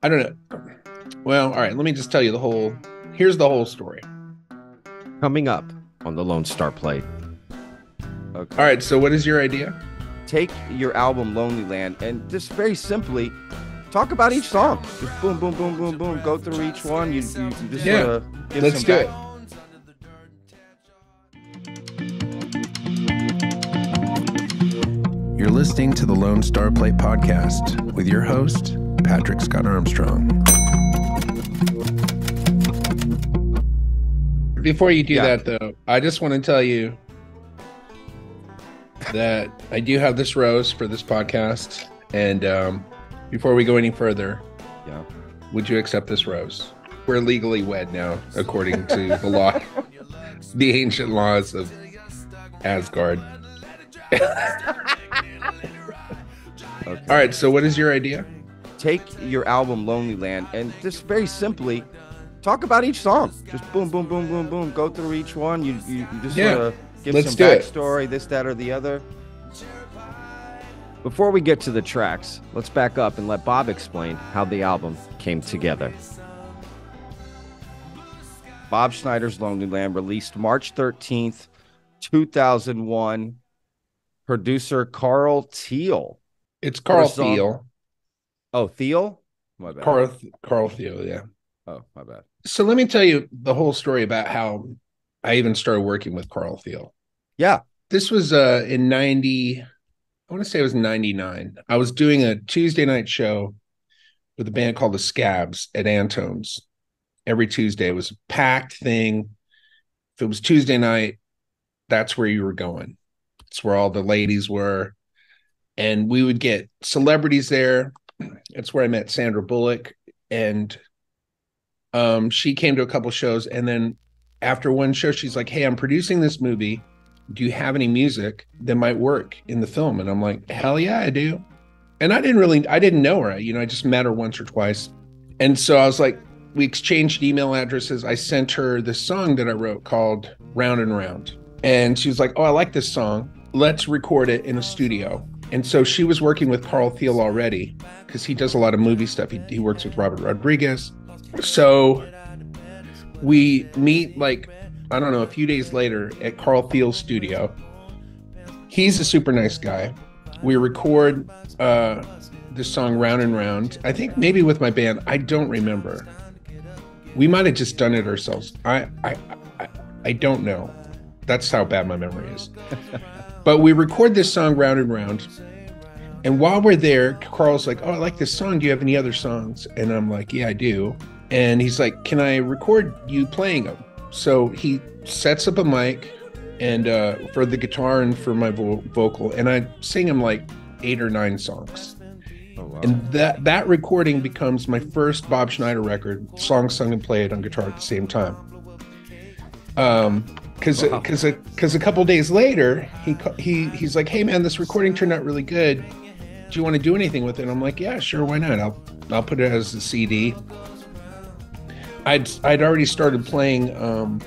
I don't know. Well, all right, let me just tell you here's the whole story. Coming up on the Lone Star Plate. All Okay. right, so what is your idea? Take your album Lonelyland and just very simply talk about each song. Just boom, boom, boom, boom, boom. Go through each one. You just Yeah, sort of give let's some do back. it. You're listening to the Lone Star Plate podcast with your host, Patrick Scott Armstrong. Before you do that, though, I just want to tell you that I do have this rose for this podcast. And before we go any further, would you accept this rose? We're legally wed now, according to the law, the ancient laws of Asgard. Okay. All right, so what is your idea? Take your album Lonelyland and just very simply talk about each song. Just boom, boom, boom, boom, boom. Go through each one. You just sort of give some backstory, this, that, or the other. Before we get to the tracks, let's back up and let Bob explain how the album came together. Bob Schneider's Lonelyland, released March 13th, 2001. Producer Carl Teal. It's Carl Thiel. Oh, Thiel? My bad. Carl Thiel, yeah. Oh, my bad. So let me tell you the whole story about how I even started working with Carl Thiel. Yeah. This was in 90, I want to say it was 99. I was doing a Tuesday night show with a band called the Scabs at Antone's. Every Tuesday. It was a packed thing. If it was Tuesday night, that's where you were going. It's where all the ladies were. And we would get celebrities there. That's where I met Sandra Bullock. And she came to a couple shows. And then after one show, she's like, hey, I'm producing this movie. Do you have any music that might work in the film? And I'm like, hell yeah, I do. And I didn't know her. I just met her once or twice. And so I was like, we exchanged email addresses. I sent her this song that I wrote called Round and Round. And she was like, oh, I like this song. Let's record it in a studio. And so she was working with Carl Thiel already because he does a lot of movie stuff. He works with Robert Rodriguez. So we meet I don't know, a few days later at Carl Thiel's studio. He's a super nice guy. We record this song Round and Round. I think maybe with my band. I don't remember. We might have just done it ourselves. I don't know. That's how bad my memory is. But we record this song Round and Round. And while we're there, Carl's like, oh, I like this song. Do you have any other songs? And I'm like, yeah, I do. And he's like, can I record you playing them? So he sets up a mic and for the guitar and for my vocal. And I sing him like 8 or 9 songs. Oh, wow. And that recording becomes my first Bob Schneider record, songs sung and played on guitar at the same time. Because a couple days later, he's like, hey man, this recording turned out really good. Do you want to do anything with it? And I'm like, yeah, sure, why not? I'll put it as a CD. I'd already started playing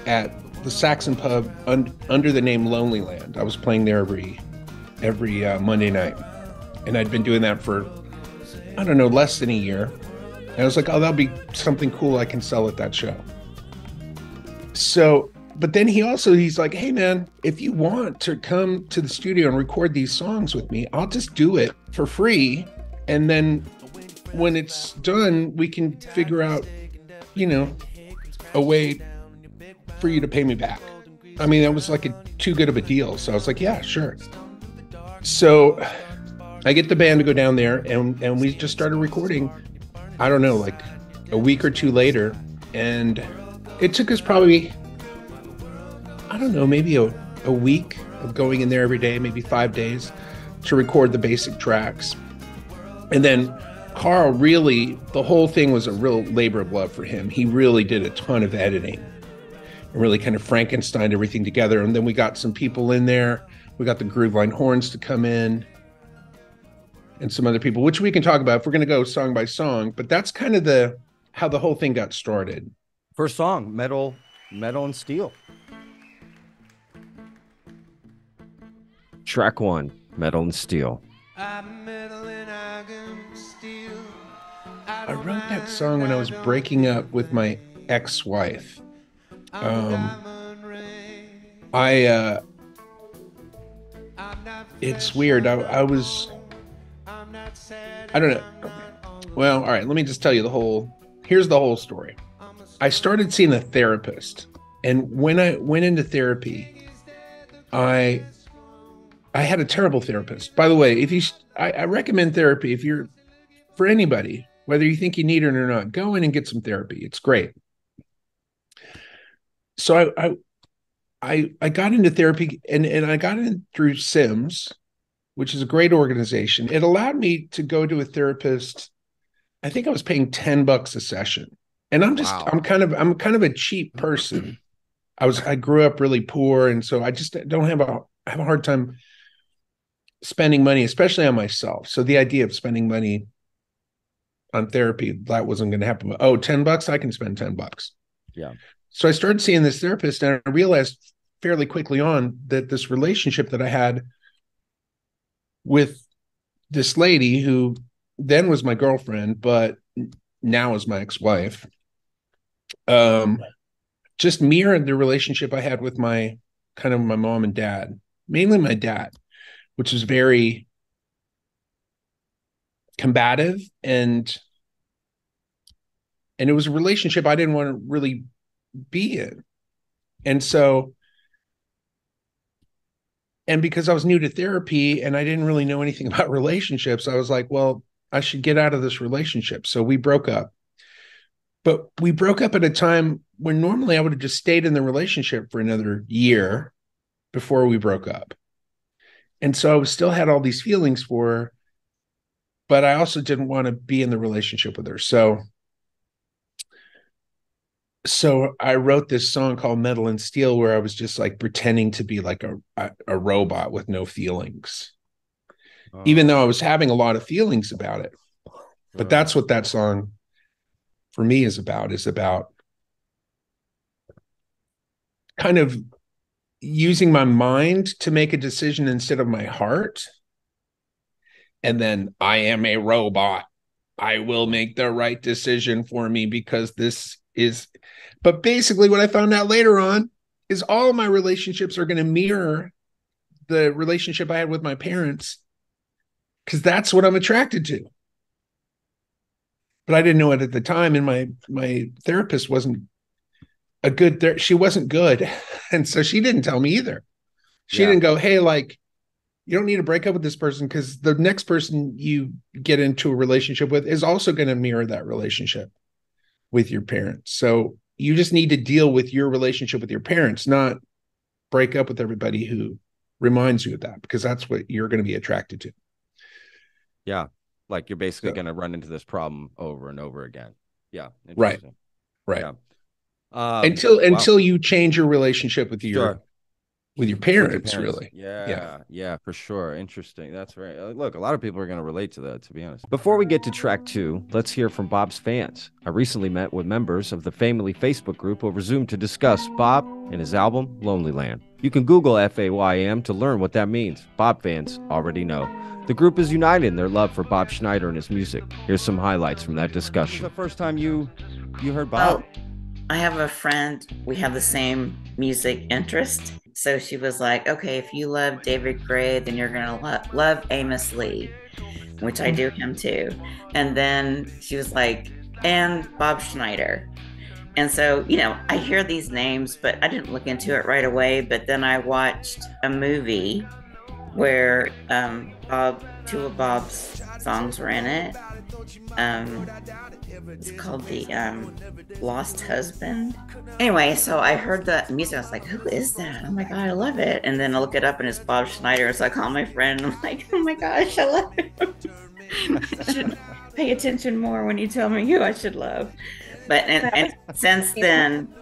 at the Saxon Pub under the name Lonelyland. I was playing there every Monday night, and I'd been doing that for, I don't know, less than a year. And I was like, oh, that'll be something cool I can sell at that show. So, but then he's like, hey man, if you want to come to the studio and record these songs with me, I'll just do it for free. And then when it's done, we can figure out, a way for you to pay me back. I mean, that was like too good of a deal. So I was like, yeah, sure. So I get the band to go down there and we just started recording, I don't know, like a week or two later. And it took us probably, I don't know, maybe a week of going in there every day, maybe 5 days to record the basic tracks. And then Carl the whole thing was a real labor of love for him. He really did a ton of editing and really kind of Frankensteined everything together. And then we got some people in there. We got the Grooveline Horns to come in and some other people, which we can talk about if we're going to go song by song. But that's kind of how the whole thing got started. First song, Metal and Steel. Track 1, Metal and Steel. I'm metal and I can steel. I wrote that song when I was breaking up with my ex-wife. Um, I it's weird. I don't know. Well, all right, let me just tell you here's the whole story. I started seeing a therapist, and when I went into therapy, I I had a terrible therapist. By the way, I recommend therapy if you're for anybody, whether you think you need it or not, go in and get some therapy. It's great. So I got into therapy and I got in through Sims, which is a great organization. It allowed me to go to a therapist. I think I was paying $10 a session. And Wow. I'm kind of a cheap person. I grew up really poor, and so I just don't I have a hard time spending money, especially on myself. So the idea of spending money on therapy, that wasn't going to happen. Oh, $10, I can spend $10. Yeah. So I started seeing this therapist, and I realized fairly quickly on that this relationship that I had with this lady who then was my girlfriend, but now is my ex-wife, um, just mirrored the relationship I had with my mom and dad, mainly my dad, which was very combative, and it was a relationship I didn't want to really be in. And so, and because I was new to therapy and I didn't really know anything about relationships, I was like, well, I should get out of this relationship. So we broke up. But we broke up at a time when normally I would have just stayed in the relationship for another year before we broke up. And so I still had all these feelings for her, but I also didn't want to be in the relationship with her. So I wrote this song called Metal and Steel, where I was just like pretending to be like a robot with no feelings, even though I was having a lot of feelings about it. But that's what that song for me is about kind of using my mind to make a decision instead of my heart. And then I am a robot. I will make the right decision for me because this is. But basically, what I found out later on is all of my relationships are going to mirror the relationship I had with my parents because that's what I'm attracted to. But I didn't know it at the time, and my therapist wasn't she wasn't good, and so she didn't tell me either. She didn't go, hey, like, you don't need to break up with this person because the next person you get into a relationship with is also going to mirror that relationship with your parents. So you just need to deal with your relationship with your parents, not break up with everybody who reminds you of that, because that's what you're going to be attracted to. Yeah. Like you're basically going to run into this problem over and over again. Yeah. Right. Right. Yeah. Until you change your relationship with your parents, really. Yeah, for sure. Interesting. That's right. Look, a lot of people are going to relate to that, to be honest. Before we get to track 2, let's hear from Bob's fans. I recently met with members of the FAYMily Facebook group over Zoom to discuss Bob and his album, Lonelyland. You can Google FAYM to learn what that means. Bob fans already know. The group is united in their love for Bob Schneider and his music. Here's some highlights from that discussion. This is the first time you heard Bob? Well, I have a friend. We have the same music interest. So she was like, okay, if you love David Gray, then you're going to love Amos Lee, which I do him too. And then she was like, and Bob Schneider. And so, I hear these names, but I didn't look into it right away. But then I watched a movie where two of Bob's songs were in it. It's called The Lost Husband. Anyway, so I heard the music. I was like, who is that? Oh my God, I love it. And then I look it up and it's Bob Schneider. So I call my friend and I'm like, oh my gosh, I love him. I should pay attention more when you tell me who I should love. But and since then,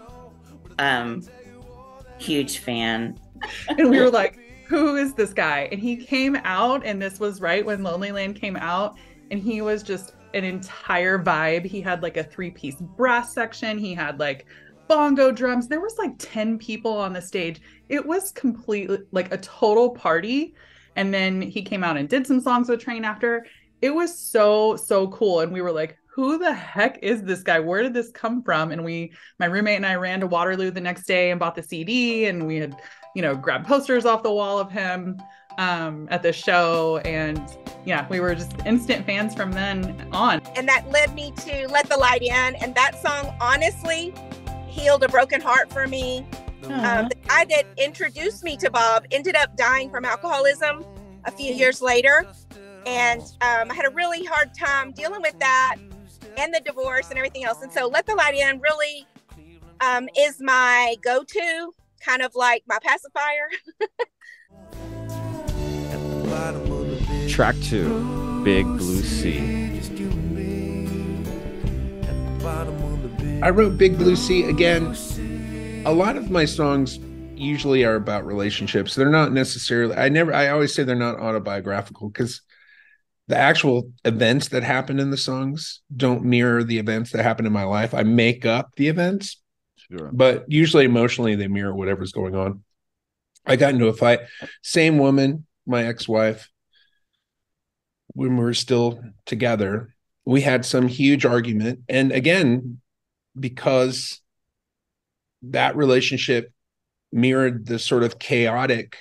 huge fan. And we were like, who is this guy? And he came out, and this was right when Lonelyland came out, and he was just an entire vibe. He had like a 3-piece brass section. He had like bongo drums. There was like 10 people on the stage. It was completely like a total party. And then he came out and did some songs with Train after. It was so cool. And we were like, who the heck is this guy? Where did this come from? And my roommate and I ran to Waterloo the next day and bought the CD, and we had, grabbed posters off the wall of him at the show. And yeah, we were just instant fans from then on. And that led me to Let the Light In. And that song, honestly, healed a broken heart for me. The guy that introduced me to Bob ended up dying from alcoholism a few years later. And I had a really hard time dealing with that and the divorce and everything else. And so Let the Light In really is my go-to, kind of like my pacifier. Track 2, Big Blue Sea. I wrote Big Blue Sea again. A lot of my songs usually are about relationships. They're not necessarily, I always say they're not autobiographical, because the actual events that happen in the songs don't mirror the events that happen in my life. I make up the events, Sure. but usually emotionally they mirror whatever's going on. I got into a fight. Same woman, my ex-wife, when we were still together, we had some huge argument. And again, because that relationship mirrored the sort of chaotic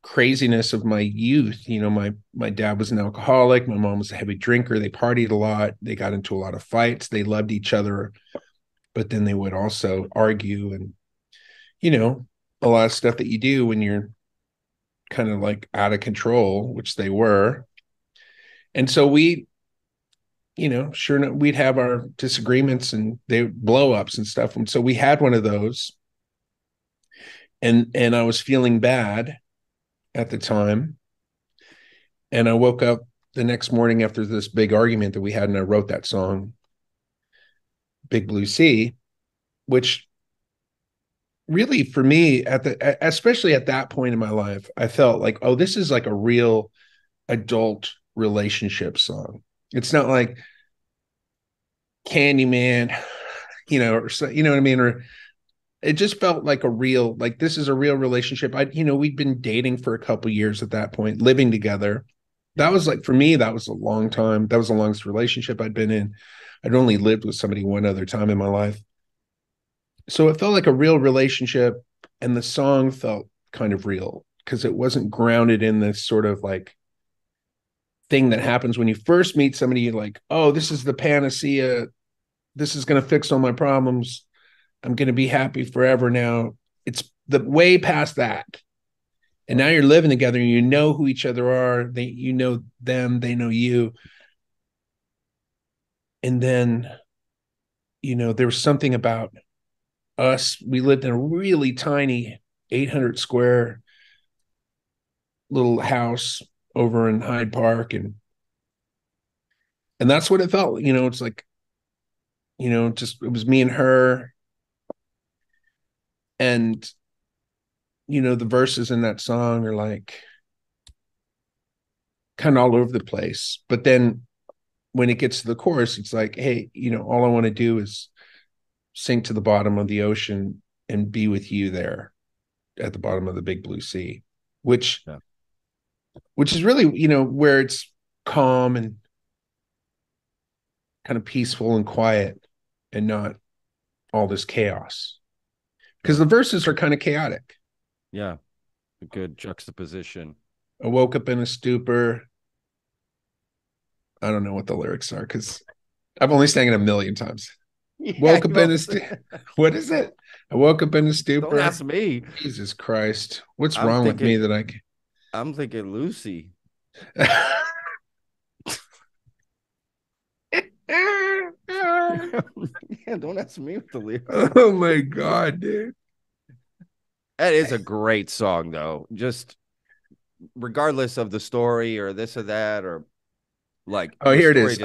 craziness of my youth. My dad was an alcoholic. My mom was a heavy drinker. They partied a lot. They got into a lot of fights. They loved each other, but then they would also argue, and, a lot of stuff that you do when you're kind of like out of control, which they were. And so we, sure enough, we'd have our disagreements and they blow ups and stuff. And so we had one of those, and I was feeling bad at the time. And I woke up the next morning after this big argument that we had, and I wrote that song, Big Blue Sea, which really, for me, especially at that point in my life, I felt like, oh, this is like a real adult relationship song. It's not like Candyman, or you know what I mean? Or it just felt like this is a real relationship. We'd been dating for a couple years at that point, living together. That was like, for me, that was a long time. That was the longest relationship I'd been in. I'd only lived with somebody one other time in my life. So it felt like a real relationship, and the song felt kind of real because it wasn't grounded in this sort of like thing that happens when you first meet somebody. You're like, oh, this is the panacea. This is going to fix all my problems. I'm going to be happy forever now. It's the way past that. And now you're living together and you know who each other are. You know them, they know you. And then, there was something about us. We lived in a really tiny 800 square little house over in Hyde Park. And that's what it felt. It's like, just, it was me and her. And, the verses in that song are like kind of all over the place. But then when it gets to the chorus, it's like, hey, all I want to do is sink to the bottom of the ocean and be with you there at the bottom of the Big Blue Sea, which is really, where it's calm and kind of peaceful and quiet and not all this chaos. Because the verses are kind of chaotic. Yeah. A good juxtaposition. I woke up in a stupor. I don't know what the lyrics are because I've only sang it a million times. Yeah, woke up in a what is it? I woke up in a stupor. Don't ask me. Jesus Christ. What's wrong with me that I'm thinking Lucy. Yeah, don't ask me what the lyrics. Oh my God, dude. That is a great song, though. Just regardless of the story or this or that, or like, oh, here it is.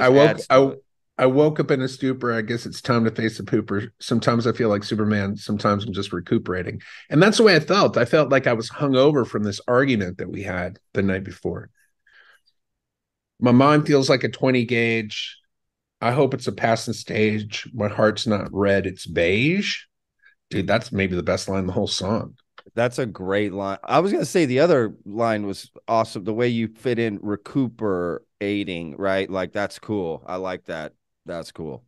I woke up in a stupor. I guess it's time to face the pooper. Sometimes I feel like Superman. Sometimes I'm just recuperating. And that's the way I felt. I felt like I was hungover from this argument that we had the night before. My mind feels like a 20 gauge. I hope it's a passing stage. My heart's not red, it's beige. Dude, that's maybe the best line in the whole song. That's a great line. I was gonna say the other line was awesome. The way you fit in recuperating, right? Like that's cool. I like that. That's cool.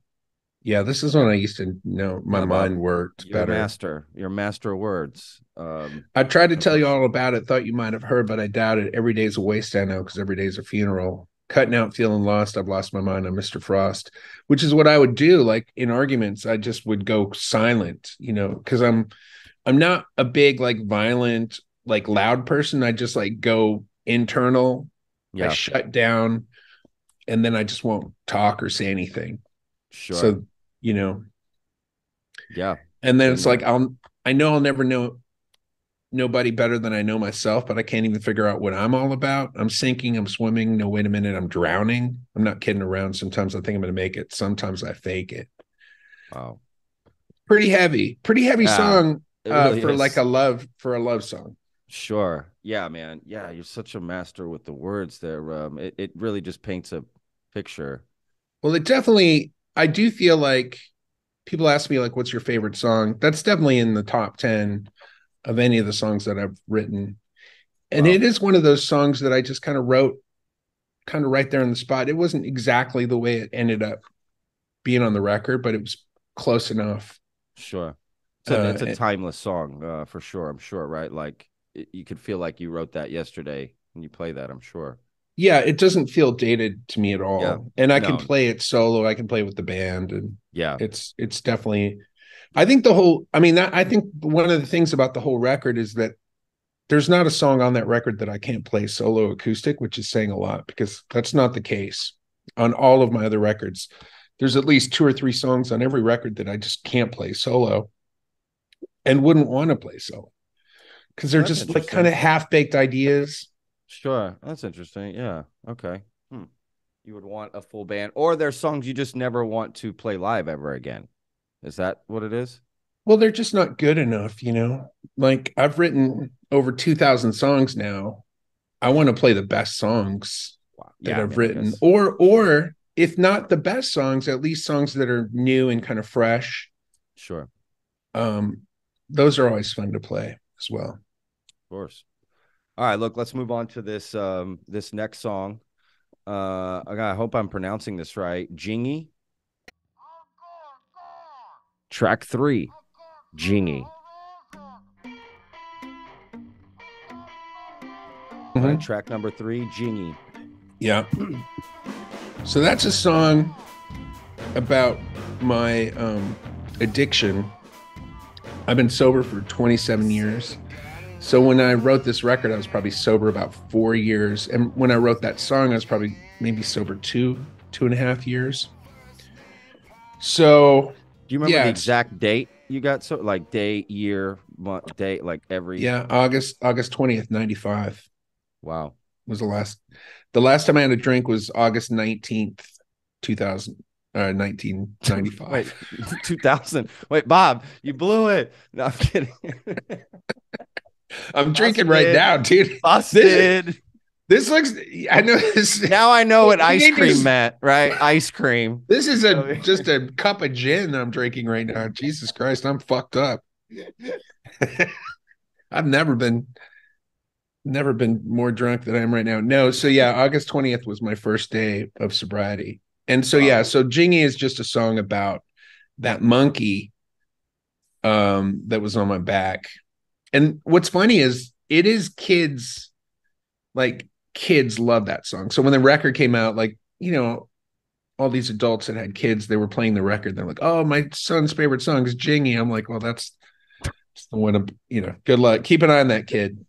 Yeah, this is when I used to know my Yeah, mind Bob. worked You're a better. master. You're a master of words. I tried to tell you all about it. Thought you might have heard, but I doubt it. Every day's a waste. I know because every day's a funeral. Cutting out, feeling lost. I've lost my mind on Mr. Frost, which is what I would do. Like in arguments, I just would go silent. Because I'm not a big like violent like loud person. I just like go internal. I Yeah, shut down, and then I just won't talk or say anything. sure. So you know, Yeah. and then Been it's like there. I know I'll never know nobody better than I know myself, but I can't even figure out what I'm all about. I'm sinking, I'm swimming. No, wait a minute, I'm drowning. I'm not kidding around. Sometimes I think I'm going to make it. Sometimes I fake it. Wow. Pretty heavy Yeah, song it really for like is. a love song. Sure. Yeah, man. Yeah, you're such a master with the words there. It really just paints a picture. Well, it definitely, I do feel like people ask me like, what's your favorite song? That's definitely in the top 10 of any of the songs that I've written. And Wow. it is one of those songs that I just kind of wrote kind of right there on the spot. It wasn't exactly the way it ended up being on the record, but it was close enough. Sure. It's a Uh, timeless song, for sure. I'm sure, right? Like you could feel like you wrote that yesterday when you play that. I'm sure. yeah, it doesn't feel dated to me at Yeah. all. And I can No. play it solo. I can play with the band, and Yeah. it's definitely. I think the whole. I mean, I think one of the things about the whole record is that there's not a song on that record that I can't play solo acoustic, which is saying a lot because that's not the case on all of my other records. There's at least 2 or 3 songs on every record that I just can't play solo and wouldn't want to play solo because they're That's just like kind interesting. of half-baked ideas. Sure. That's interesting. Yeah. Okay. You would want a full band, or there's songs you just never want to play live ever again. Is that what it is? Well, they're just not good enough. Like I've written over 2,000 songs now. I want to play the best songs Wow. that Yeah. I I've mean, I written, guess. or if not the best songs, at least songs that are new and kind of fresh. Sure. Um, those are always fun to play as well. Of course. All right, look, let's move on to this next song. I hope I'm pronouncing this right. Jingy. Track 3, Jingy. All right, track number 3, Jingy. Yeah. So that's a song about my addiction. I've been sober for 27 years. So when I wrote this record, I was probably sober about 4 years. And when I wrote that song, I was probably maybe sober 2.5 years. So Do you remember the exact date you got? So like day, year, month, date, like every. Yeah, August 20th, 95 Wow. was the last time I had a drink was August 19th, 2000, 1995. Wait, 2000. Wait, Bob, you blew it. No, I'm kidding. I'm drinking right now, dude. Busted. This looks. I know this. Now I know what ice cream meant, right? Ice cream. This is just a cup of gin I'm drinking right now. Jesus Christ, I'm fucked up. I've never been more drunk than I am right now. No, so yeah, August 20th was my first day of sobriety. And so yeah, so Jingy is just a song about that monkey that was on my back. And what's funny is it is kids, like kids love that song. So when the record came out, like, all these adults that had kids, they were playing the record. They're like, oh, my son's favorite song is Jingy. I'm like, well, that's the one of, good luck. Keep an eye on that kid.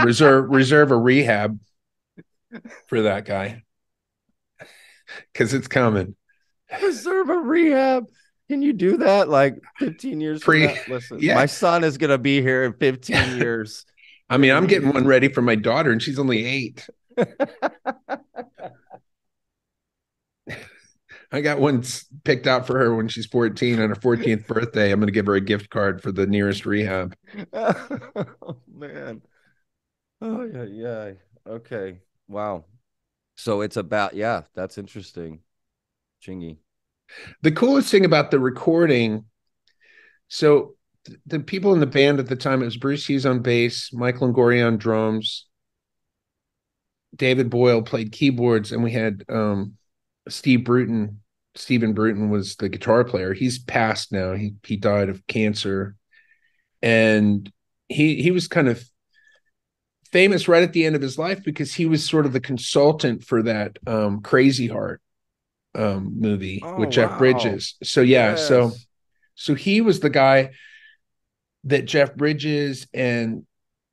Reserve a rehab for that guy. Because it's coming. Reserve a rehab. Can you do that like 15 years from now? Listen, my son is going to be here in 15 years. I mean, I'm getting one ready for my daughter, and she's only 8. I got one picked out for her when she's 14 on her 14th birthday. I'm going to give her a gift card for the nearest rehab. Oh, man. Oh, yeah. Okay. Wow. So it's about, that's interesting. Jingy. The coolest thing about the recording, so the people in the band at the time, it was Bruce Hughes on bass, Michael Longoria on drums, David Boyle played keyboards, and we had Steve Bruton. Stephen Bruton was the guitar player. He's passed now. He died of cancer, and he was kind of famous right at the end of his life because he was sort of the consultant for that Crazy Heart movie with Jeff Bridges. So yeah, so he was the guy that Jeff Bridges and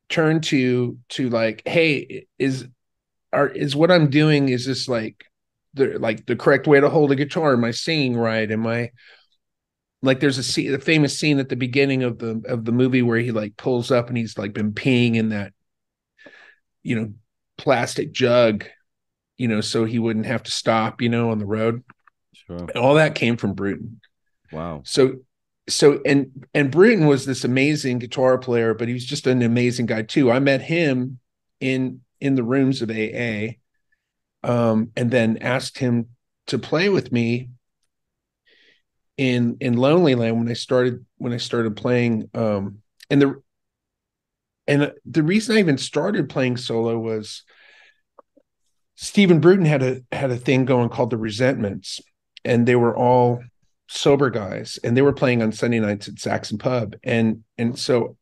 turned to like, hey, is what I'm doing, is this like the correct way to hold a guitar? Am I singing right? Am I like, there's a famous scene at the beginning of the movie where he like pulls up and he's like been peeing in that, plastic jug, so he wouldn't have to stop, on the road. Sure. And all that came from Bruton. Wow. So and Bruton was this amazing guitar player, but he was just an amazing guy too. I met him in the rooms of AA, and then asked him to play with me in Lonelyland when I started playing. And the reason I even started playing solo was Stephen Bruton had a thing going called the Resentments, and they were all sober guys, and they were playing on Sunday nights at Saxon Pub. And so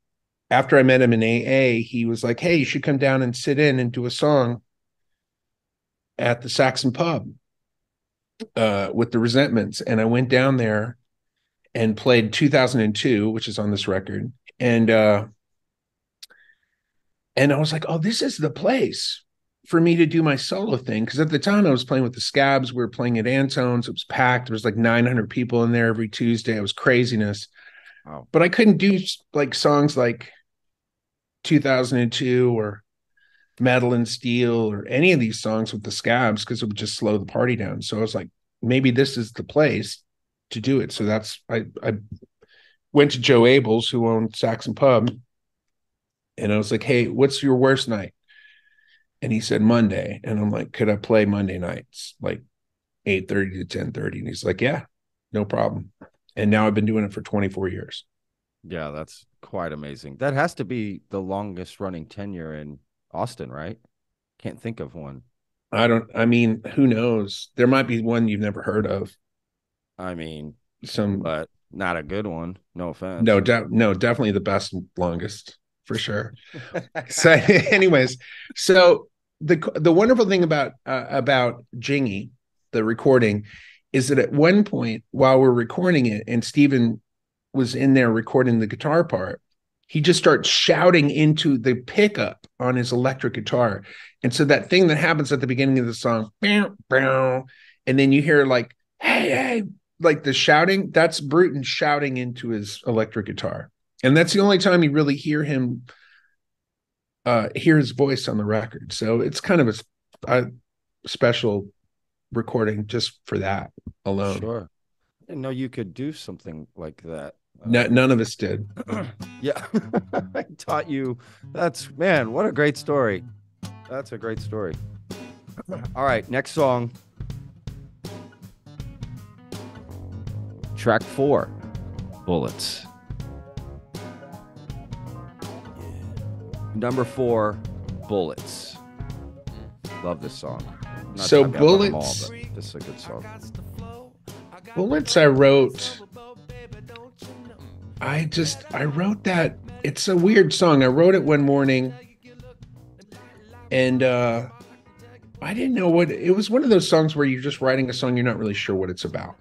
after I met him in AA, he was like, hey, you should come down and sit in and do a song at the Saxon Pub with the Resentments. And I went down there and played 2002, which is on this record. And I was like, oh, this is the place for me to do my solo thing. Because at the time I was playing with the Scabs. We were playing at Antone's. It was packed. There was like 900 people in there every Tuesday. It was craziness. Wow. But I couldn't do like songs like 2002 or Metal and Steel or any of these songs with the Scabs, because it would just slow the party down. So I was like, maybe this is the place to do it. So I went to Joe Abels, who owned Saxon Pub, and I was like, hey, what's your worst night? And he said Monday. And I'm like, could I play Monday nights, like 8:30 to 10:30? And he's like, yeah, no problem. And now I've been doing it for 24 years. Yeah, that's quite amazing. That has to be the longest running tenure in Austin, right? Can't think of one. I mean, who knows? There might be one you've never heard of. I mean, some, but not a good one. No offense. No, definitely the best and longest for sure. So, anyways, so the wonderful thing about Jingy, the recording, is that at one point while we're recording it, and Steven was in there recording the guitar part, he just starts shouting into the pickup on his electric guitar. And so that thing that happens at the beginning of the song, bow, bow, and then you hear like, hey, hey, like the shouting, that's Bruton shouting into his electric guitar. And that's the only time you really hear him, hear his voice on the record. So it's kind of a special recording just for that alone. Sure. I didn't know you could do something like that. None of us did. Yeah. I taught you. Man, what a great story. That's a great story. All right, next song. Track 4, Bullets. Number 4, Bullets. Love this song. So Bullets, all, this is a good song. Bullets I wrote that. It's a weird song. I wrote it one morning, and I didn't know what it was. One of those songs where you're just writing a song, you're not really sure what it's about.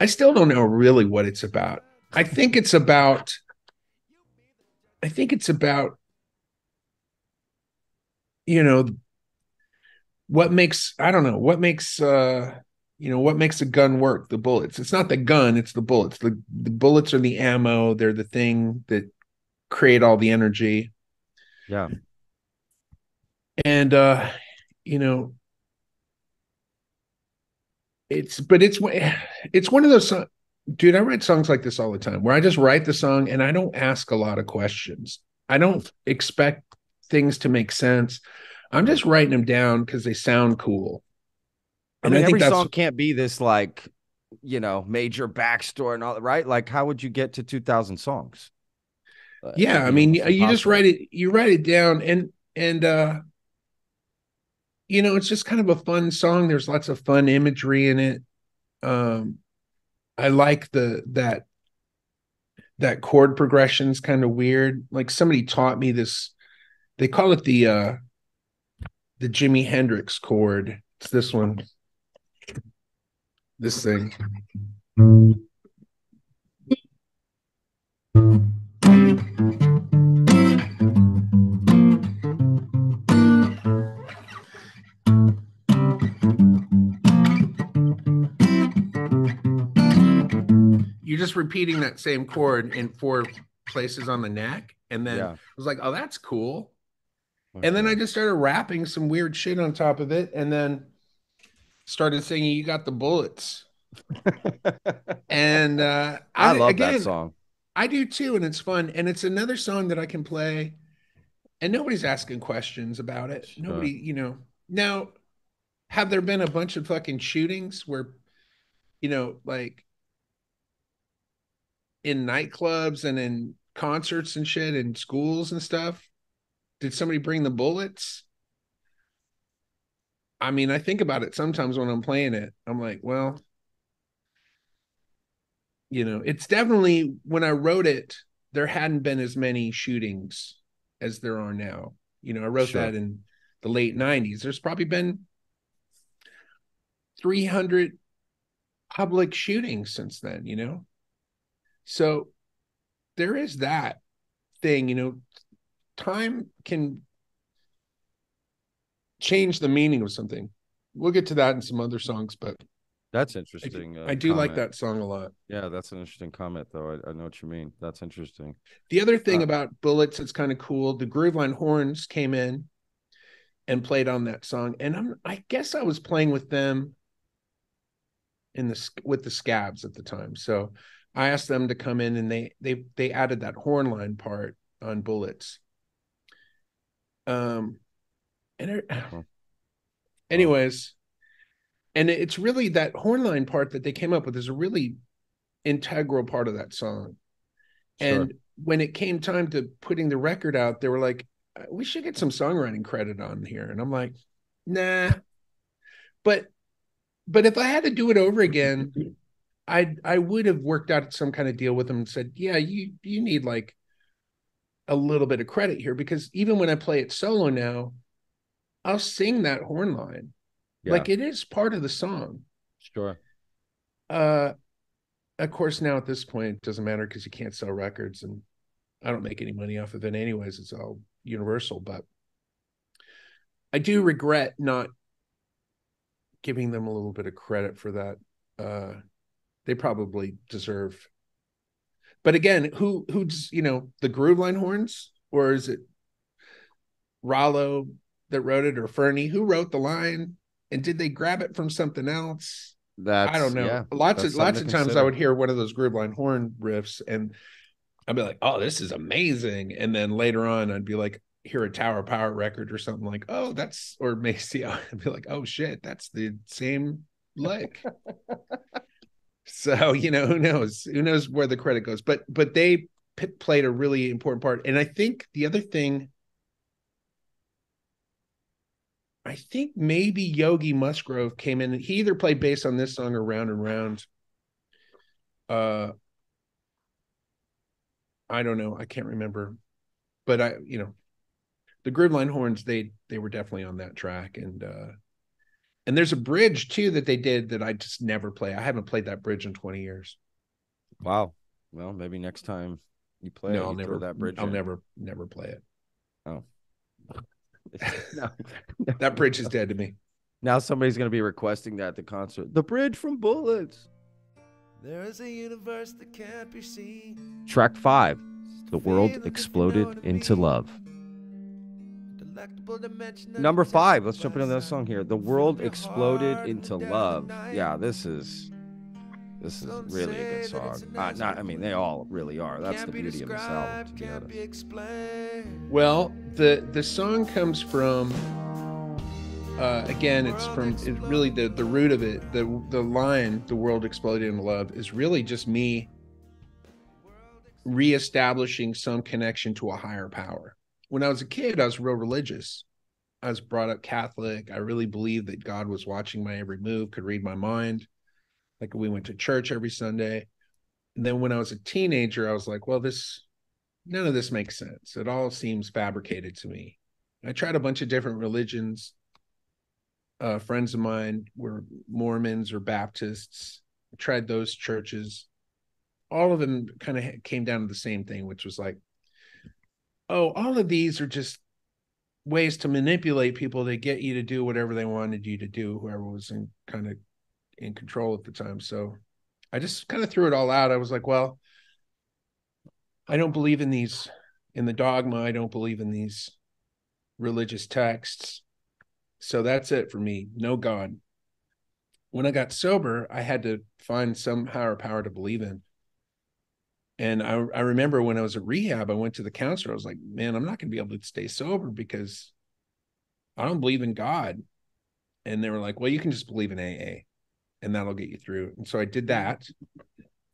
I still don't know really what it's about. I think it's about what makes a gun work? The bullets. It's not the gun, it's the bullets. The bullets are the ammo. They're the thing that create all the energy. Yeah. And it's one of those songs, dude. I write songs like this all the time where I just write the song and I don't ask a lot of questions. I don't expect things to make sense. I'm just writing them down because they sound cool. And I think every song can't be this like you know, major backstory and all that, right? Like, how would you get to 2,000 songs? Yeah, I mean, you just write it. You write it down, and you know, it's just kind of a fun song. There's lots of fun imagery in it. I like that chord progression's kind of weird. Like somebody taught me this. They call it the Jimi Hendrix chord. It's this one. This thing. You're just repeating that same chord in 4 places on the neck. And then I was like, oh, that's cool. Okay. And then I just started rapping some weird shit on top of it. And then started singing You Got the Bullets. And I love that song. I do too. And it's fun. And it's another song that I can play. And nobody's asking questions about it. Sure. Nobody, you know. Now, have there been a bunch of fucking shootings where, you know, like in nightclubs and in concerts and shit and schools and stuff? Did somebody bring the bullets? I mean, I think about it sometimes when I'm playing it. I'm like, well, you know, it's definitely, when I wrote it, there hadn't been as many shootings as there are now. You know, I wrote that in the late 90s. There's probably been 300 public shootings since then, you know? So there is that thing, you know, time can change the meaning of something. We'll get to that in some other songs, but that's interesting. I do like that song a lot. Yeah, that's an interesting comment, though. I know what you mean. That's interesting. The other thing about Bullets that's kind of cool, the Grooveline horns came in and played on that song, and I guess I was playing with them with the Scabs at the time, so I asked them to come in, and they added that horn line part on Bullets. Anyways, and it's really that horn line part that they came up with is a really integral part of that song. Sure. And when it came time to putting the record out, they were like, we should get some songwriting credit on here. And I'm like, nah. But if I had to do it over again, I would have worked out some kind of deal with them and said, yeah, you need like a little bit of credit here, because even when I play it solo now, I'll sing that horn line. Yeah. Like it is part of the song. Sure. Of course, now at this point, it doesn't matter because you can't sell records and I don't make any money off of it anyways. It's all Universal, but I do regret not giving them a little bit of credit for that. They probably deserve. But again, who's, you know, the Grooveline horns, or is it Rollo that wrote it, or Fernie? Who wrote the line? And did they grab it from something else? I don't know. Yeah, lots of times I would hear one of those Grooveline horn riffs and I'd be like, oh, this is amazing. And then later on, I'd be like, hear a Tower Power record or something like, oh, that's, or Macy. I'd be like, oh shit, that's the same lick. So, you know, who knows where the credit goes, but they played a really important part. And I think the other thing, I think maybe Yogi Musgrove came in. He either played bass on this song or Round and Round. I don't know. I can't remember. But the Grooveline horns, they were definitely on that track. And there's a bridge too that they did that I just never play. I haven't played that bridge in 20 years. Wow. Well, maybe next time you play I'll never that bridge. I'll never play it. Oh. No. That bridge is dead to me. Now somebody's going to be requesting that at the concert. The bridge from Bullets. There is a universe that can't be seen. Track 5. The World Exploded into Love. Number 5. Let's jump into that song here. The World Exploded into Love. Yeah, this is really a good song. I mean, they all really are. That's the beauty of this album, to be honest. Well, the song comes from Again, it's really the root of it. The line, "The world exploded into love," is really just me reestablishing some connection to a higher power. When I was a kid, I was real religious. I was brought up Catholic. I really believed that God was watching my every move, could read my mind. Like, we went to church every Sunday. And then when I was a teenager, I was like, well, none of this makes sense. It all seems fabricated to me. I tried a bunch of different religions. Friends of mine were Mormons or Baptists. I tried those churches. All of them kind of came down to the same thing, which was like, oh, all of these are just ways to manipulate people to get you to do whatever they wanted you to do, whoever was in control at the time. So I just kind of threw it all out. I was like, well, I don't believe in the dogma. I don't believe in these religious texts. So that's it for me. No God. When I got sober, I had to find some higher power to believe in. And I remember when I was at rehab, I went to the counselor. I was like, man, I'm not going to be able to stay sober because I don't believe in God. And they were like, well, you can just believe in AA and that'll get you through. And so I did that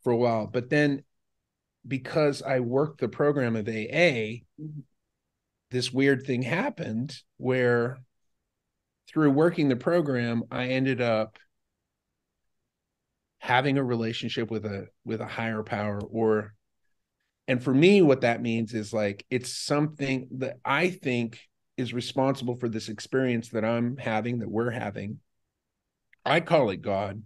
for a while. But then because I worked the program of AA, this weird thing happened where through working the program, I ended up having a relationship with a higher power. And for me, what that means is like, it's something that I think is responsible for this experience that I'm having, that we're having. I call it God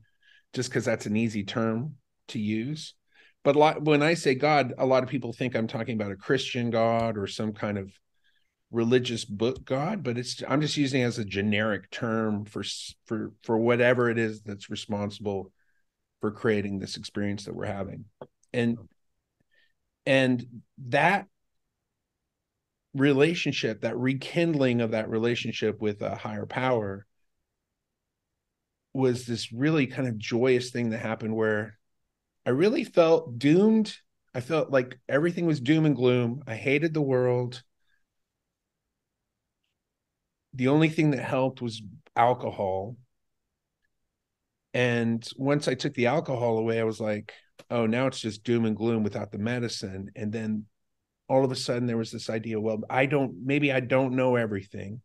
just because that's an easy term to use. But when I say God, a lot of people think I'm talking about a Christian God or some kind of religious book God, but I'm just using it as a generic term for whatever it is that's responsible for creating this experience that we're having. And that relationship, that rekindling of that relationship with a higher power, was this really kind of joyous thing that happened where I really felt doomed. I felt like everything was doom and gloom. I hated the world. The only thing that helped was alcohol. And once I took the alcohol away, I was like, oh, now it's just doom and gloom without the medicine. And then all of a sudden there was this idea, well, maybe I don't know everything.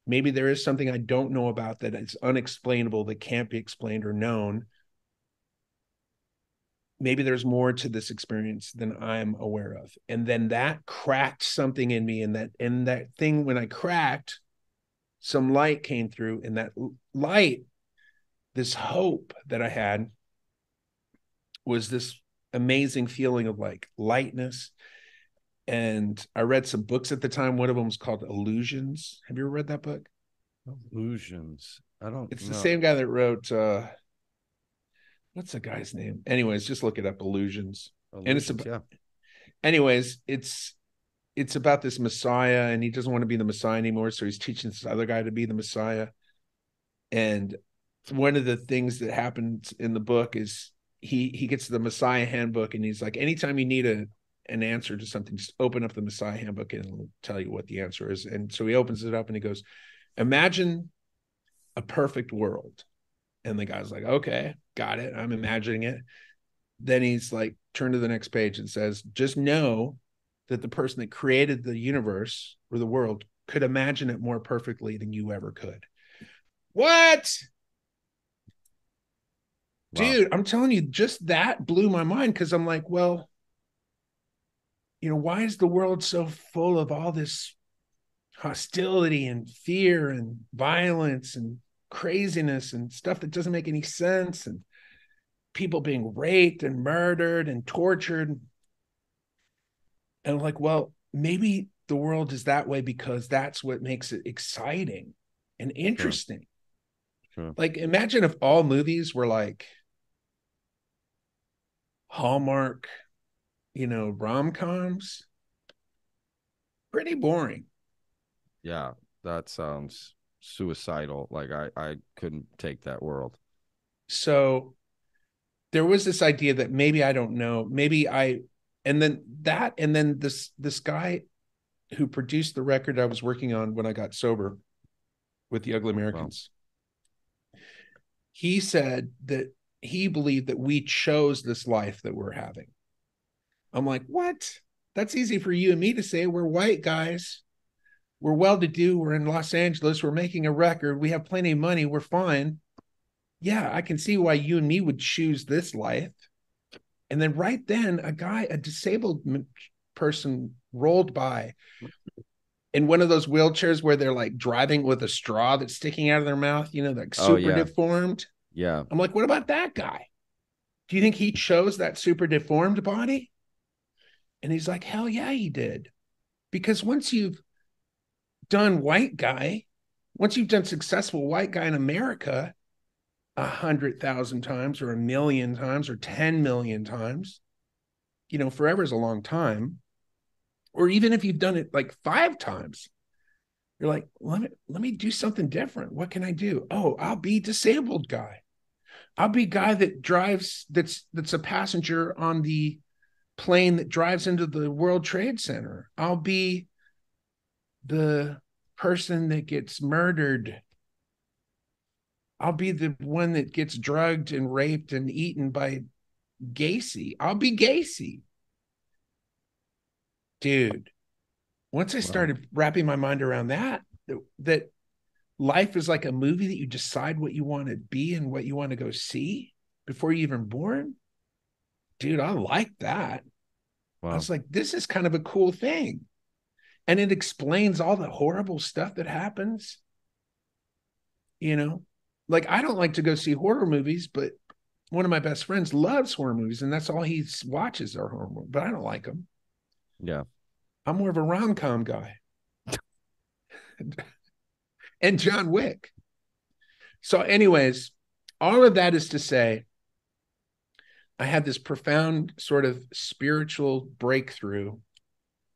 Maybe there is something I don't know about that is unexplainable, that can't be explained or known. Maybe there's more to this experience than I'm aware of. And then that cracked something in me. And that thing, when I cracked, some light came through, and that light, this hope that I had, was this amazing feeling of like lightness. And I read some books at the time. One of them was called Illusions. Have you ever read that book? Illusions. It's the same guy that wrote what's the guy's name? Anyways, just look it up, Illusions. And it's about, anyways, it's about this Messiah, and he doesn't want to be the Messiah anymore, so he's teaching this other guy to be the Messiah. And one of the things that happens in the book is he gets the Messiah handbook, and he's like, anytime you need an answer to something, just open up the Messiah handbook and it'll tell you what the answer is. And so he opens it up and he goes, imagine a perfect world. And the guy's like, okay, got it. I'm imagining it. Then he's like, turn to the next page and says, just know that the person that created the universe or the world could imagine it more perfectly than you ever could. What? Wow. Dude, I'm telling you, just that blew my mind, because I'm like, well, why is the world so full of all this hostility and fear and violence and craziness and stuff that doesn't make any sense, and people being raped and murdered and tortured? And I'm like, well, maybe the world is that way because that's what makes it exciting and interesting. Sure. Like, imagine if all movies were like Hallmark, rom-coms. Pretty boring. Yeah, that sounds suicidal. Like I couldn't take that world. So there was this idea that maybe I don't know, and then this guy who produced the record I was working on when I got sober with the Ugly Americans. Wow. He said that he believed that we chose this life that we're having. I'm like, what? That's easy for you and me to say. We're white guys. We're well-to-do. We're in Los Angeles. We're making a record. We have plenty of money. We're fine. Yeah, I can see why you and me would choose this life. And then right then, a disabled person rolled by in one of those wheelchairs where they're like driving with a straw that's sticking out of their mouth, you know, like super deformed. Yeah. I'm like, what about that guy? Do you think he chose that super deformed body? And he's like, hell yeah, he did. Because once you've done white guy, once you've done successful white guy in America 100,000 times or 1,000,000 times or 10 million times, you know, forever is a long time. Or even if you've done it like 5 times, you're like, let me do something different. What can I do? Oh, I'll be disabled guy. I'll be guy that drives, that's a passenger on the plane that drives into the World Trade Center. I'll be the person that gets murdered. I'll be the one that gets drugged and raped and eaten by Gacy. I'll be Gacy. Dude, once I started wrapping my mind around that life is like a movie that you decide what you want to be and what you want to go see before you're even born. Dude, I like that. Wow. I was like, this is kind of a cool thing. And it explains all the horrible stuff that happens. You know, like I don't like to go see horror movies, but one of my best friends loves horror movies, and that's all he watches are horror movies, but I don't like them. Yeah. I'm more of a rom-com guy. And John Wick. So anyways, all of that is to say, I had this profound sort of spiritual breakthrough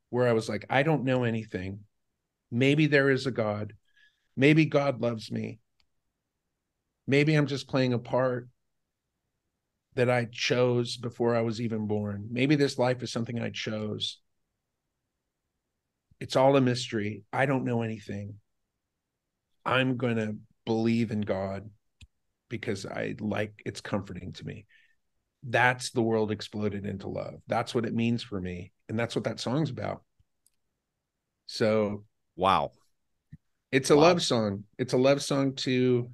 where I was like, I don't know anything. Maybe there is a God. Maybe God loves me. Maybe I'm just playing a part that I chose before I was even born. Maybe this life is something I chose. It's all a mystery. I don't know anything. I'm going to believe in God because it's comforting to me. That's the world exploded into love. That's what it means for me. And that's what that song's about. So, wow. It's a love song. It's a love song to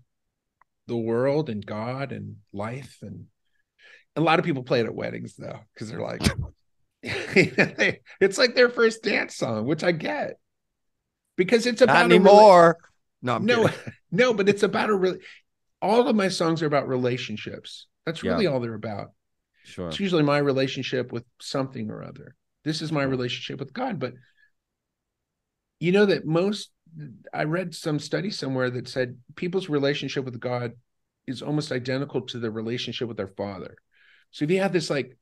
the world and God and life. And a lot of people play it at weddings though, because they're like, it's like their first dance song, which I get because it's about not anymore. No, but it's about all of my songs are about relationships. That's really all they're about. Sure. It's usually my relationship with something or other. This is my relationship with God. But you know that I read some study somewhere that said people's relationship with God is almost identical to their relationship with their father. So if you have this like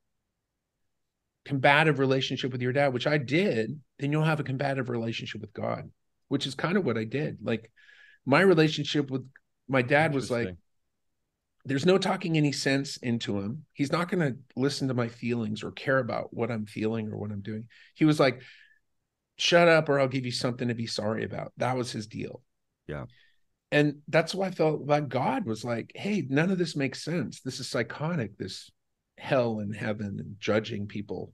combative relationship with your dad, which I did, then you'll have a combative relationship with God, which is kind of what I did. Like my relationship with my dad was like, there's no talking any sense into him. He's not going to listen to my feelings or care about what I'm feeling or what I'm doing. He was like, shut up or I'll give you something to be sorry about. That was his deal. Yeah. And that's why I felt like God was like, hey, none of this makes sense. This is psychotic, this hell and heaven and judging people.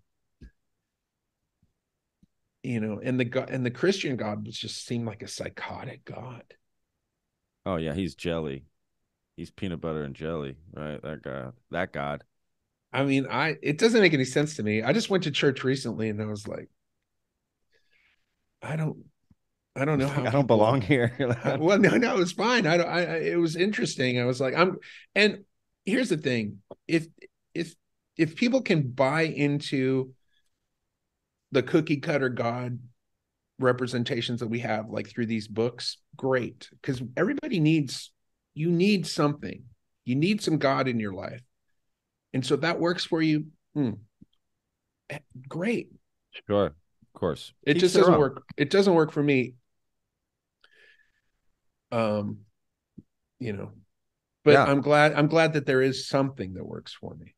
You know, and the Christian God just seemed like a psychotic God. Oh yeah, he's jelly. He's peanut butter and jelly, right? That God. I mean, it doesn't make any sense to me. I just went to church recently and I was like, I don't know how I don't belong here. Well, no, it was fine. It was interesting. I was like, and here's the thing. If people can buy into the cookie cutter God representations that we have, like through these books, great. Because you need something. You need some God in your life. And so if that works for you, great. Sure. Of course. It just doesn't work. It doesn't work for me. You know, but yeah. I'm glad that there is something that works for me.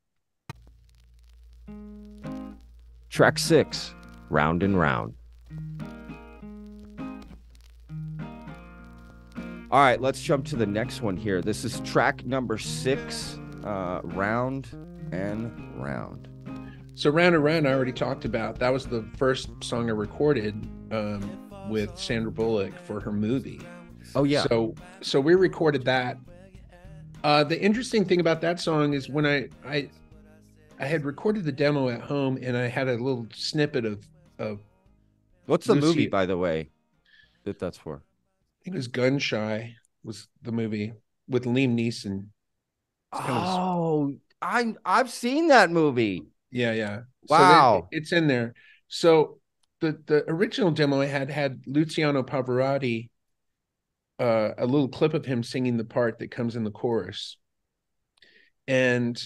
Track 6, Round and Round. All right, let's jump to the next one here. This is track number 6, Round and Round. So Round and Round I already talked about. That was the first song I recorded with Sandra Bullock for her movie. Oh yeah. So we recorded that. The interesting thing about that song is when I had recorded the demo at home, and I had a little snippet of what's the movie, by the way, that's for? I think it was Gun Shy was the movie with Liam Neeson. I've seen that movie. Yeah. Wow. So it's in there. So the original demo I had Luciano Pavarotti, a little clip of him singing the part that comes in the chorus. And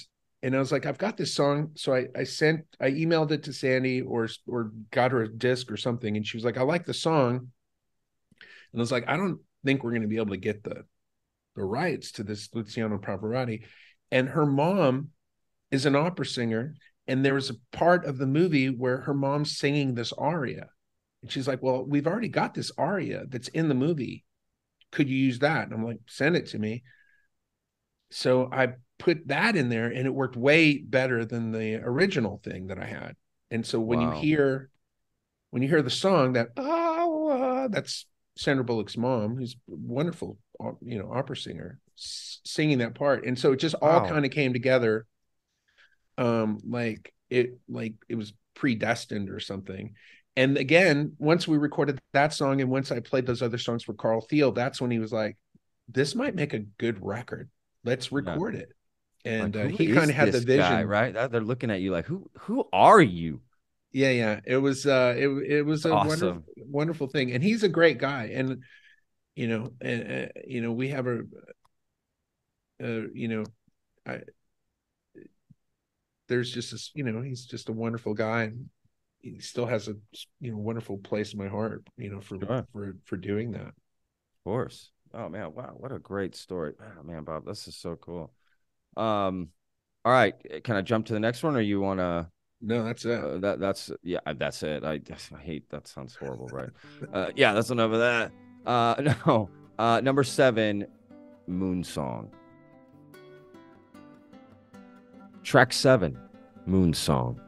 I was like, I've got this song. So I emailed it to Sandy or got her a disc or something. And she was like, I like the song. And I was like, I don't think we're going to be able to get the rights to this Luciano Pavarotti. And her mom is an opera singer. And there was a part of the movie where her mom's singing this aria. And she's like, well, we've already got this aria that's in the movie. Could you use that? And I'm like, send it to me. So I put that in there, and it worked way better than the original thing that I had. And so when you hear the song, that's Sandra Bullock's mom, who's a wonderful, opera singer, singing that part. And so it just all kind of came together, like it was predestined or something. And again, once we recorded that song, and once I played those other songs for Carl Thiel, that's when he was like, "This might make a good record. Let's record it." And he kind of had the vision, guy, right? They're looking at you like, "Who are you?" Yeah. It was it was a awesome, wonderful thing, and he's a great guy. And we have there's just this, he's just a wonderful guy, and he still has a wonderful place in my heart, for doing that. Of course. Oh man, wow, what a great story. Oh, man, Bob, this is so cool. All right, can I jump to the next one, or you want to? No, that's it. That's it. I hate that. Sounds horrible, right? Yeah, that's enough of that. No. Number 7, Moon Song. Track 7, Moon Song.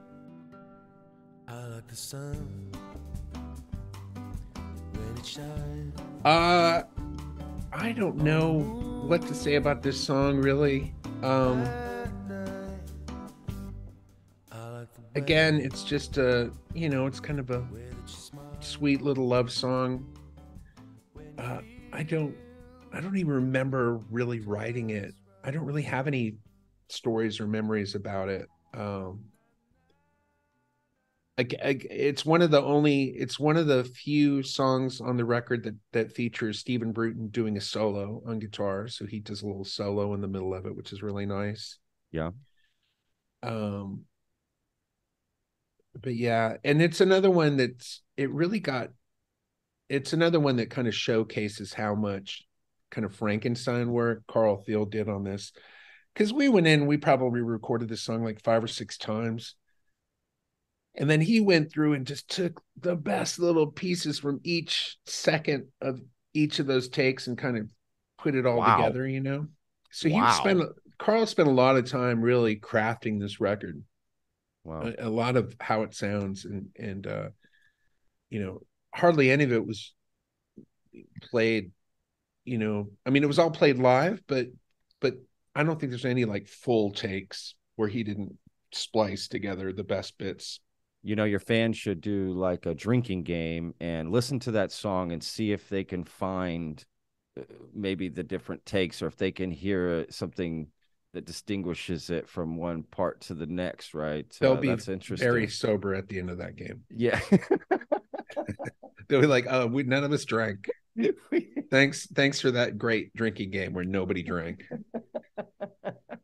I like the sun when it shines. I don't know what to say about this song, really. Again, it's just it's kind of a sweet little love song. I don't even remember really writing it. I don't really have any stories or memories about it. It's one of the few songs on the record that features Stephen Bruton doing a solo on guitar. So he does a little solo in the middle of it, which is really nice. Yeah. But yeah, and it's another one that kind of showcases how much kind of Frankenstein work Carl Thiel did on this. Because we probably recorded this song like 5 or 6 times. And then he went through and just took the best little pieces from each second of each of those takes and kind of put it all together, So Carl spent a lot of time really crafting this record. Wow. A lot of how it sounds, and hardly any of it was played, I mean, it was all played live, but I don't think there's any like full takes where he didn't splice together the best bits. Your fans should do like a drinking game and listen to that song and see if they can find maybe the different takes, or if they can hear something that distinguishes it from one part to the next, right? They'll be that's interesting. Very sober at the end of that game. Yeah. They'll be like, "Oh, none of us drank. Thanks for that great drinking game where nobody drank."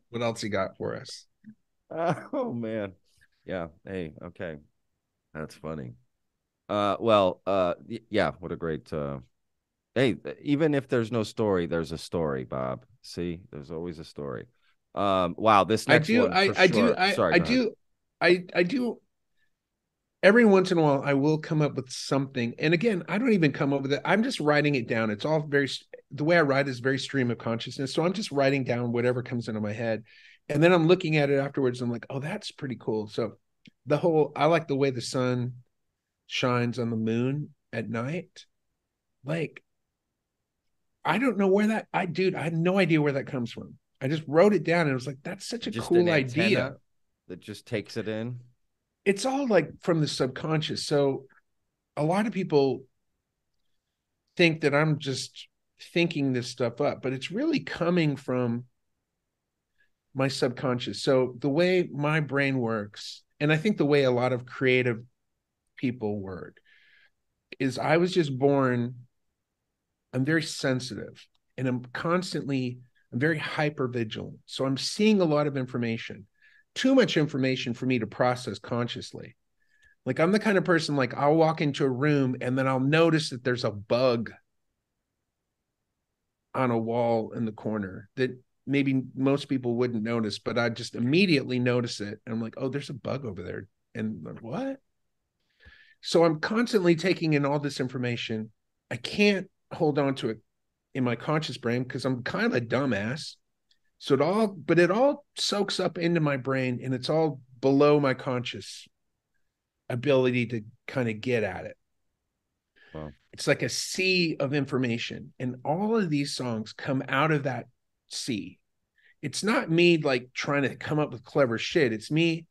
What else you got for us? Oh man. Yeah. Hey, okay. That's funny. Yeah, what a great hey, even if there's no story, there's a story, Bob. See, there's always a story. Wow, this next one. I do every once in a while I will come up with something. And again, I don't even come up with it. I'm just writing it down. It's all the way I write is very stream of consciousness. So I'm just writing down whatever comes into my head. And then I'm looking at it afterwards. I'm like, oh, that's pretty cool. So I like the way the sun shines on the moon at night. Like, I don't know where I had no idea where that comes from. I just wrote it down and it was like, that's such a cool idea. That just takes it in. It's all like from the subconscious. So a lot of people think that I'm just thinking this stuff up, but it's really coming from my subconscious. So the way my brain works, and I think the way a lot of creative people work, is I was just born, I'm very sensitive and I'm very hyper vigilant. So I'm seeing a lot of information, too much information for me to process consciously. Like I'm the kind of person, like I'll walk into a room and then I'll notice that there's a bug on a wall in the corner that maybe most people wouldn't notice, but I just immediately notice it. And I'm like, oh, there's a bug over there. And like, what? So I'm constantly taking in all this information. I can't hold on to it in my conscious brain because I'm kind of a dumbass. So it all soaks up into my brain and it's all below my conscious ability to kind of get at it. Wow. It's like a sea of information, and all of these songs come out of that sea. It's not me like trying to come up with clever shit. It's me.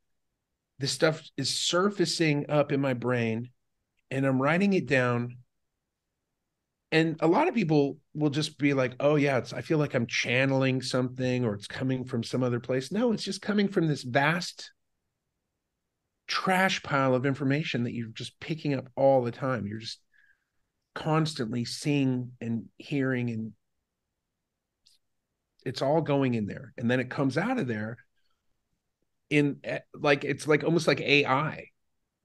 This stuff is surfacing up in my brain and I'm writing it down. And a lot of people will just be like, oh yeah, I feel like I'm channeling something or it's coming from some other place. No, it's just coming from this vast trash pile of information that you're just picking up all the time. You're just constantly seeing and hearing, and it's all going in there. And then it comes out of there in like, it's like almost like AI,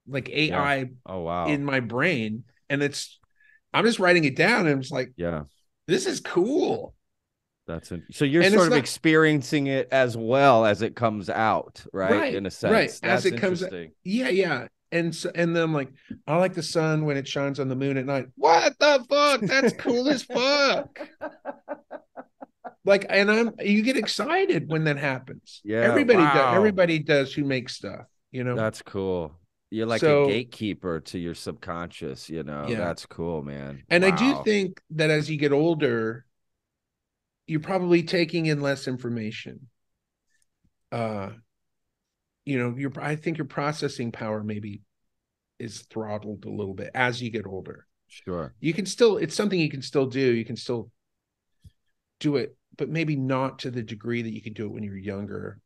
Yeah. Oh, wow. in my brain. And I'm just writing it down and it's like, yeah, this is cool. So you're And sort of experiencing it as well as it comes out, right? In a sense, right. As it comes, yeah. And then I'm like, I like the sun when it shines on the moon at night. What the fuck? That's cool as fuck. Like, and you get excited when that happens. Yeah, everybody does who makes stuff, That's cool. You're like a gatekeeper to your subconscious, Yeah. That's cool, man. And I do think that as you get older, you're probably taking in less information. I think your processing power maybe is throttled a little bit as you get older. Sure. It's something you can still do. You can still do it, but maybe not to the degree that you can do it when you're younger.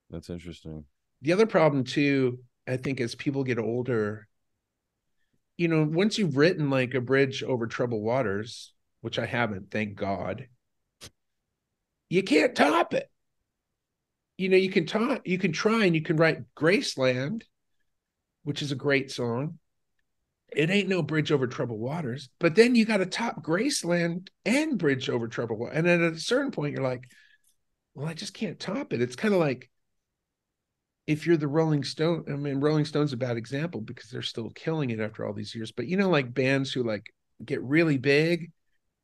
That's interesting. The other problem too, I think, as people get older, once you've written like A Bridge Over Troubled Waters, which I haven't, thank God, you can't top it. You can try and you can write Graceland, which is a great song. It ain't no Bridge Over Troubled Waters, but then you got to top Graceland and Bridge Over Troubled Waters. And then at a certain point, you're like, well, I just can't top it. It's kind of like if you're the Rolling Stone. I mean, Rolling Stone's a bad example because they're still killing it after all these years. But like bands who like get really big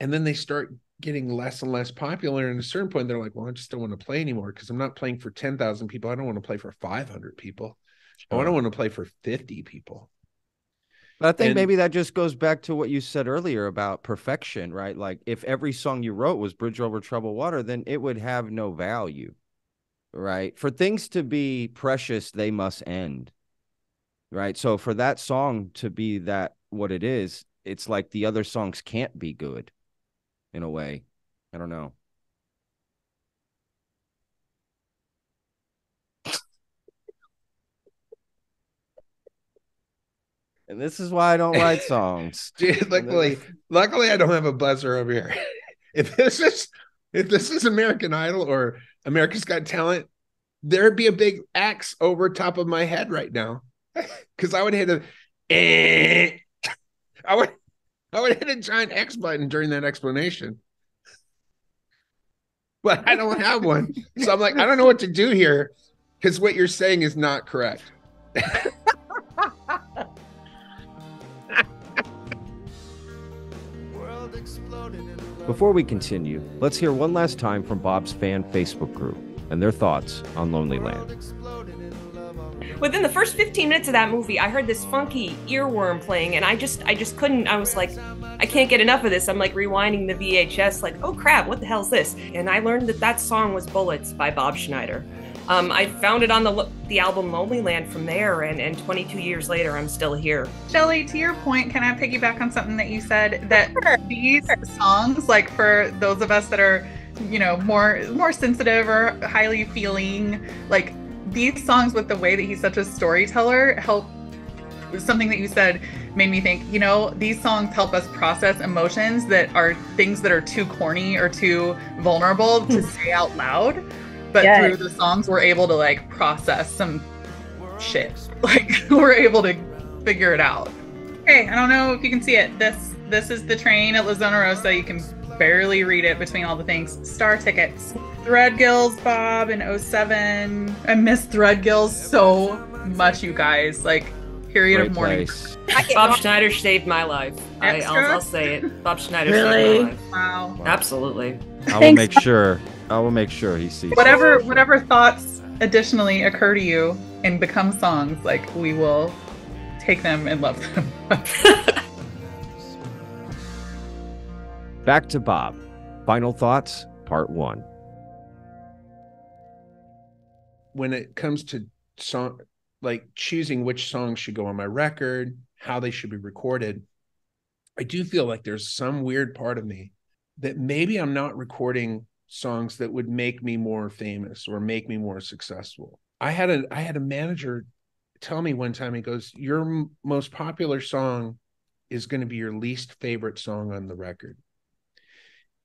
and then they start getting less and less popular. And at a certain point, they're like, well, I just don't want to play anymore because I'm not playing for 10,000 people. I don't want to play for 500 people. Sure. I don't want to play for 50 people. But I think maybe that just goes back to what you said earlier about perfection, right? Like if every song you wrote was Bridge Over Troubled Water, then it would have no value, right? For things to be precious, they must end, right? So for that song to be what it is, it's like the other songs can't be good in a way. I don't know. And this is why I don't write songs. Dude, luckily I don't have a buzzer over here. If this is American Idol or America's Got Talent, there'd be a big X over top of my head right now. Because I would hit I would hit a giant X button during that explanation. But I don't have one. So I'm like, I don't know what to do here because what you're saying is not correct. Before we continue, let's hear one last time from Bob's fan Facebook group and their thoughts on Lonelyland. Within the first 15 minutes of that movie, I heard this funky earworm playing, and I just couldn't. I was like, I can't get enough of this. I'm like rewinding the VHS, like, oh crap, what the hell is this? And I learned that song was Bullets by Bob Schneider. I found it on the album Lonelyland from there, and 22 years later, I'm still here. Shelly, to your point, can I piggyback on something that you said? That these songs, like for those of us that are, you know, more sensitive or highly feeling, like these songs with the way that he's such a storyteller help. Something that you said made me think, you know, these songs help us process emotions that are things that are too corny or too vulnerable to say out loud. But through the songs, we're able to like process some shit. Like we're able to figure it out. Okay, I don't know if you can see it. This is the train at La Zona Rosa. You can barely read it between all the things. Star tickets. Threadgills, Bob, in 07. I miss Threadgills so much, you guys. Like, period Great of mourning. Bob Schneider saved my life. I'll say it. Bob Schneider saved my life. Wow. Absolutely. I will make sure. I will make sure he sees whatever thoughts additionally occur to you and become songs, like we will take them and love them. Back to Bob. Final thoughts, part 1. When it comes to song, like choosing which songs should go on my record, how they should be recorded, I do feel like there's some weird part of me that maybe I'm not recording songs that would make me more famous or make me more successful. I had a manager tell me one time, he goes, your most popular song is going to be your least favorite song on the record.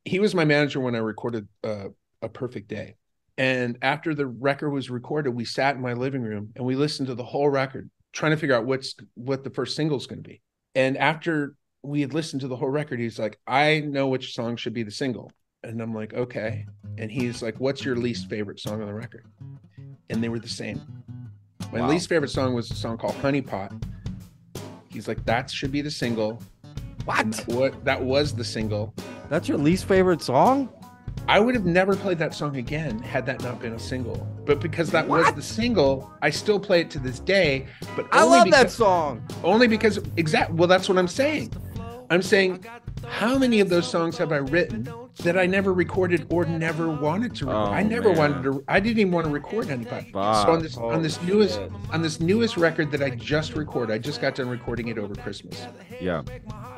He was my manager when I recorded A Perfect Day. And after the record was recorded, we sat in my living room and we listened to the whole record, trying to figure out what the first single is going to be. And after we had listened to the whole record, he's like, I know which song should be the single. And I'm like, okay. And he's like, what's your least favorite song on the record? And they were the same. My least favorite song was a song called Honey Pot. He's like, that should be the single. What? That was the single. That's your least favorite song? I would have never played that song again had that not been a single. But because that was the single, I still play it to this day. But I love that song. Only because, well, that's what I'm saying. I'm saying, how many of those songs have I written that I never recorded or never wanted to record? I never wanted to. I didn't even want to record anybody. So on this newest record that I just recorded, I just got done recording it over Christmas. Yeah.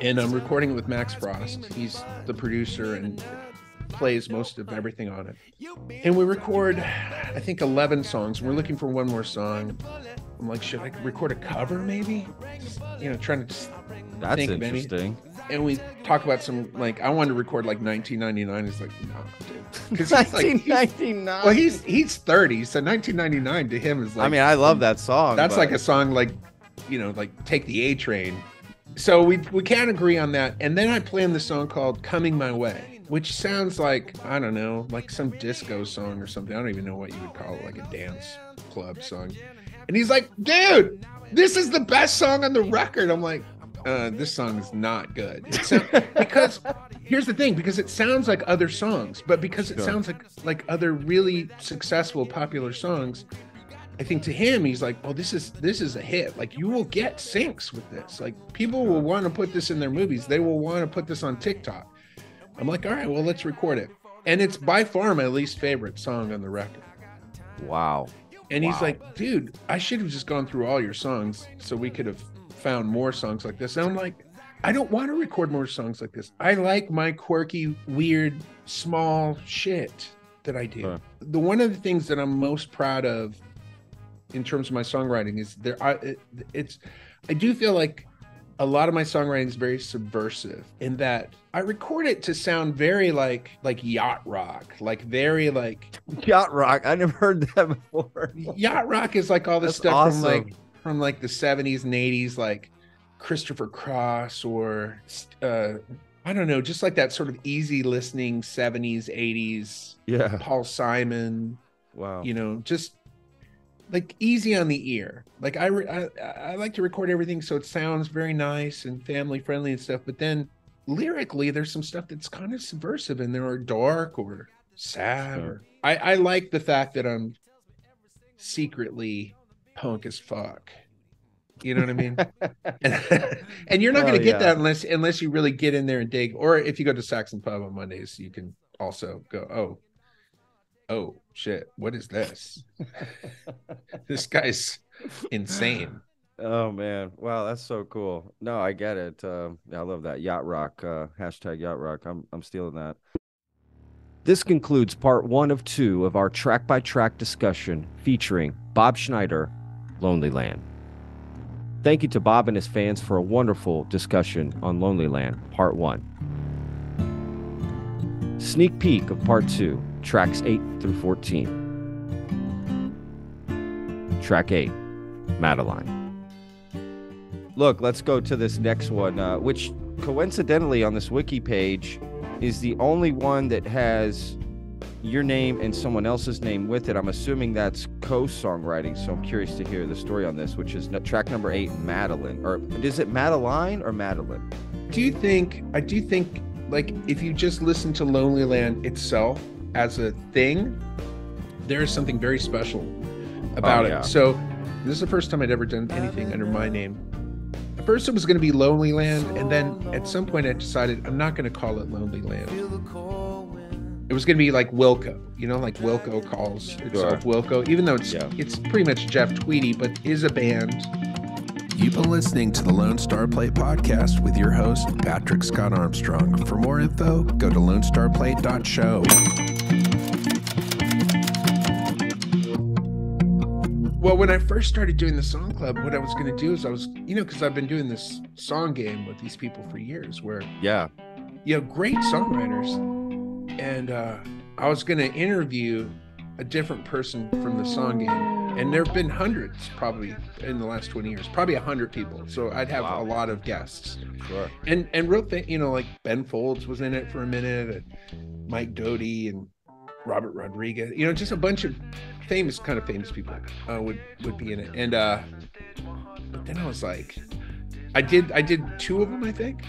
And I'm recording it with Max Frost. He's the producer and plays most of everything on it. And we record, I think, 11 songs. We're looking for one more song. I'm like, should I record a cover maybe? You know, trying to just That's think interesting. And we talk about some, like, I wanted to record like 1999. It's like, no, dude. Because 1999. Well, he's 30, so 1999 to him is like, I mean, I love that song. That's like a song like, you know, like Take the A Train. So we can't agree on that. And then I planned the song called Coming My Way, which sounds like, I don't know, like some disco song or something. I don't even know what you would call it, like a dance club song. And he's like, dude, this is the best song on the record. I'm like, this song is not good. Because here's the thing, because it sounds like other songs, but because it sounds like other really successful, popular songs, I think to him, he's like, well, this is a hit. Like, you will get syncs with this. Like, people will want to put this in their movies. They will want to put this on TikTok. I'm like, all right, well, let's record it. And it's by far my least favorite song on the record. Wow. And he's like, dude, I should have just gone through all your songs so we could have found more songs like this. And I'm like, I don't want to record more songs like this. I like my quirky, weird, small shit that I do. The one of the things that I'm most proud of in terms of my songwriting is I do feel like a lot of my songwriting is very subversive in that I record it to sound very like yacht rock, like very like yacht rock. I never heard that before. Yacht rock is like all this stuff awesome. from the 70s and 80s, like Christopher Cross or I don't know, just like that sort of easy listening 70s, 80s. Yeah. Paul Simon. Wow. You know, just like easy on the ear. Like I like to record everything so it sounds very nice and family friendly and stuff, but then lyrically, there's some stuff that's kind of subversive in there, or dark, or sad. Or I like the fact that I'm secretly punk as fuck. You know what I mean? And you're not going to get that unless you really get in there and dig. Or if you go to Saxon Pub on Mondays, you can also go, oh shit, what is this? This guy's insane. Oh man, wow, that's so cool. No, I get it. I love that yacht rock. Hashtag yacht rock. I'm stealing that. This concludes part 1 of 2 of our track by track discussion featuring Bob Schneider, Lonelyland. Thank you to Bob and his fans for a wonderful discussion on Lonelyland, part 1. Sneak peek of part 2, tracks 8 through 14. Track 8, Madeline. Look, let's go to this next one, which coincidentally on this wiki page is the only one that has your name and someone else's name with it. I'm assuming that's co-songwriting, so I'm curious to hear the story on this, which is track number 8, Madeline. Or is it Madeline or Madeline? I do think, like, if you just listen to Lonelyland itself as a thing, there's something very special about it. So this is the first time I'd ever done anything under my name. At first it was going to be Lonelyland, and then at some point I decided I'm not going to call it Lonelyland. It was going to be like Wilco, you know, like Wilco calls itself Wilco, even though it's pretty much Jeff Tweedy, but is a band. You've been listening to the Lone Star Plate podcast with your host, Patrick Scott Armstrong. For more info, go to lonestarplate.show. Well, when I first started doing the song club, what I was going to do is because I've been doing this song game with these people for years where, great songwriters. And I was going to interview a different person from the song game. And there have been hundreds probably in the last 20 years, probably 100 people. So I'd have a lot of guests. Sure. And real thing, like Ben Folds was in it for a minute, and Mike Doty and Robert Rodriguez, just a bunch of famous people would be in it. And but then I was like, I did 2 of them, I think.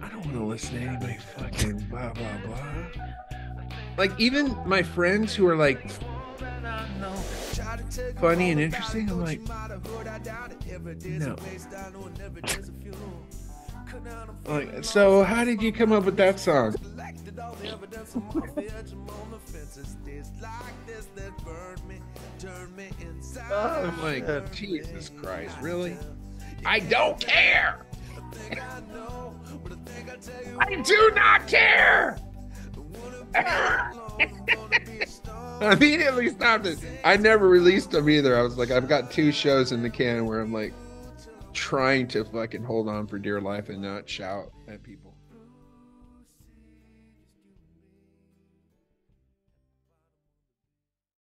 I don't want to listen to anybody fucking blah blah blah. Like, even my friends who are like funny and interesting, I'm like, no. Like, so how did you come up with that song? I'm like, Jesus Christ, really? I don't care. I do not care. I immediately stopped it. I never released them either. I was like, I've got 2 shows in the can where I'm like trying to fucking hold on for dear life and not shout at people.